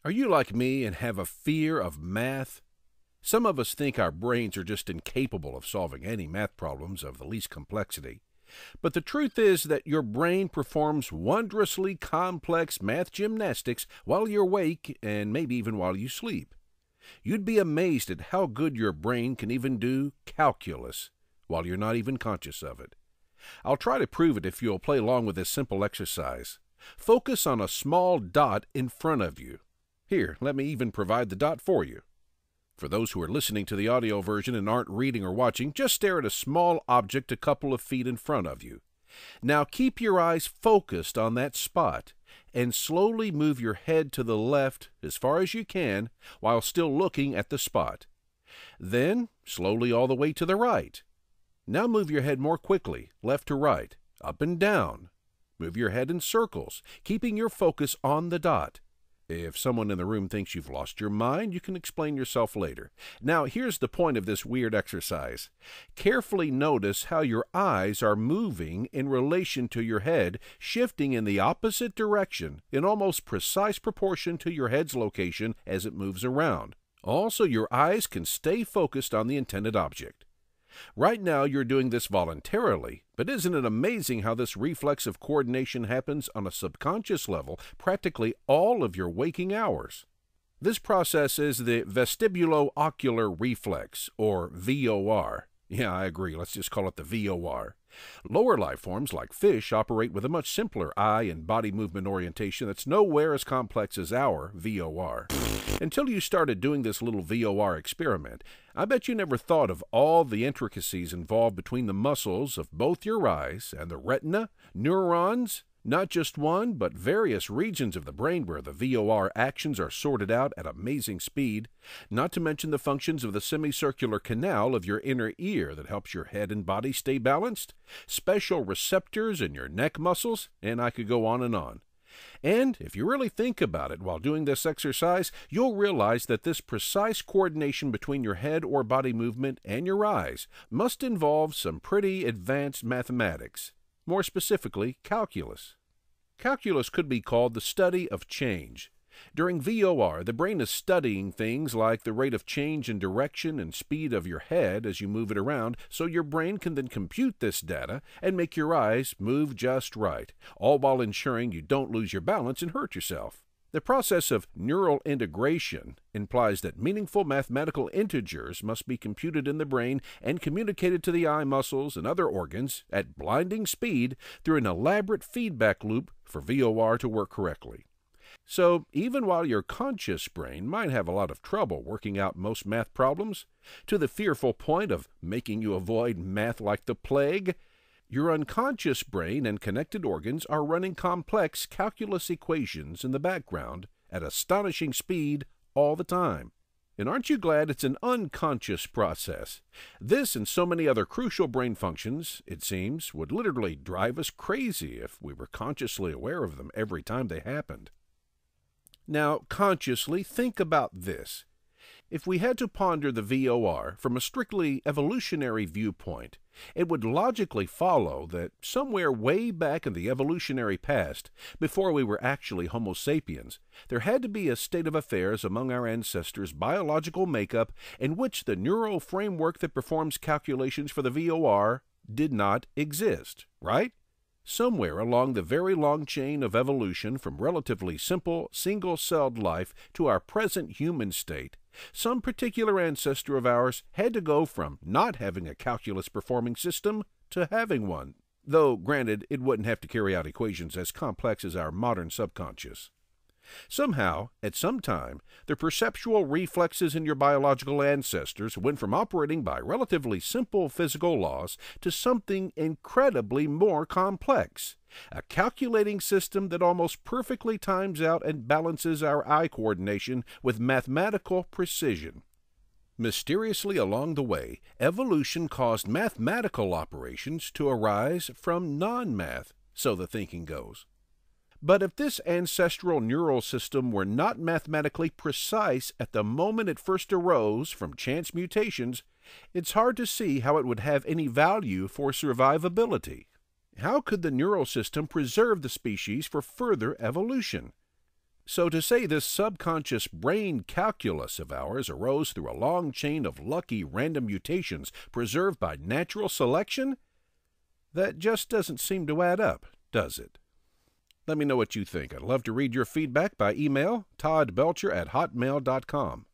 Are you like me and have a fear of math? Some of us think our brains are just incapable of solving any math problems of the least complexity. But the truth is that your brain performs wondrously complex math gymnastics while you're awake and maybe even while you sleep. You'd be amazed at how good your brain can even do calculus while you're not even conscious of it. I'll try to prove it if you'll play along with this simple exercise. Focus on a small dot in front of you. Here, let me even provide the dot for you. For those who are listening to the audio version and aren't reading or watching, just stare at a small object a couple of feet in front of you. Now keep your eyes focused on that spot and slowly move your head to the left as far as you can while still looking at the spot. Then slowly all the way to the right. Now move your head more quickly, left to right, up and down. Move your head in circles, keeping your focus on the dot. If someone in the room thinks you've lost your mind, you can explain yourself later. Now, here's the point of this weird exercise. Carefully notice how your eyes are moving in relation to your head, shifting in the opposite direction in almost precise proportion to your head's location as it moves around. Also, your eyes can stay focused on the intended object. Right now, you're doing this voluntarily, but isn't it amazing how this reflex of coordination happens on a subconscious level practically all of your waking hours? This process is the vestibulo-ocular reflex, or VOR. Yeah, I agree. Let's just call it the VOR. Lower life forms, like fish, operate with a much simpler eye and body movement orientation that's nowhere as complex as our VOR. Until you started doing this little VOR experiment, I bet you never thought of all the intricacies involved between the muscles of both your eyes and the retina, neurons, not just one, but various regions of the brain where the VOR actions are sorted out at amazing speed, not to mention the functions of the semicircular canal of your inner ear that helps your head and body stay balanced, special receptors in your neck muscles, and I could go on and on. And if you really think about it while doing this exercise, you'll realize that this precise coordination between your head or body movement and your eyes must involve some pretty advanced mathematics. More specifically, calculus. Calculus could be called the study of change. During VOR, the brain is studying things like the rate of change in direction and speed of your head as you move it around, so your brain can then compute this data and make your eyes move just right, all while ensuring you don't lose your balance and hurt yourself. The process of neural integration implies that meaningful mathematical integers must be computed in the brain and communicated to the eye muscles and other organs at blinding speed through an elaborate feedback loop for VOR to work correctly. So, even while your conscious brain might have a lot of trouble working out most math problems, to the fearful point of making you avoid math like the plague, your unconscious brain and connected organs are running complex calculus equations in the background at astonishing speed all the time. And aren't you glad it's an unconscious process? This and so many other crucial brain functions, it seems, would literally drive us crazy if we were consciously aware of them every time they happened. Now, consciously think about this. If we had to ponder the VOR from a strictly evolutionary viewpoint, it would logically follow that somewhere way back in the evolutionary past, before we were actually Homo sapiens, there had to be a state of affairs among our ancestors' biological makeup in which the neural framework that performs calculations for the VOR did not exist, right? Somewhere along the very long chain of evolution from relatively simple, single-celled life to our present human state, some particular ancestor of ours had to go from not having a calculus-performing system to having one, though, granted, it wouldn't have to carry out equations as complex as our modern subconscious. Somehow, at some time, the perceptual reflexes in your biological ancestors went from operating by relatively simple physical laws to something incredibly more complex, a calculating system that almost perfectly times out and balances our eye coordination with mathematical precision. Mysteriously along the way, evolution caused mathematical operations to arise from non-math, so the thinking goes. But if this ancestral neural system were not mathematically precise at the moment it first arose from chance mutations, it's hard to see how it would have any value for survivability. How could the neural system preserve the species for further evolution? So to say this subconscious brain calculus of ours arose through a long chain of lucky random mutations preserved by natural selection? That just doesn't seem to add up, does it? Let me know what you think. I'd love to read your feedback by email, toddbelcher@hotmail.com.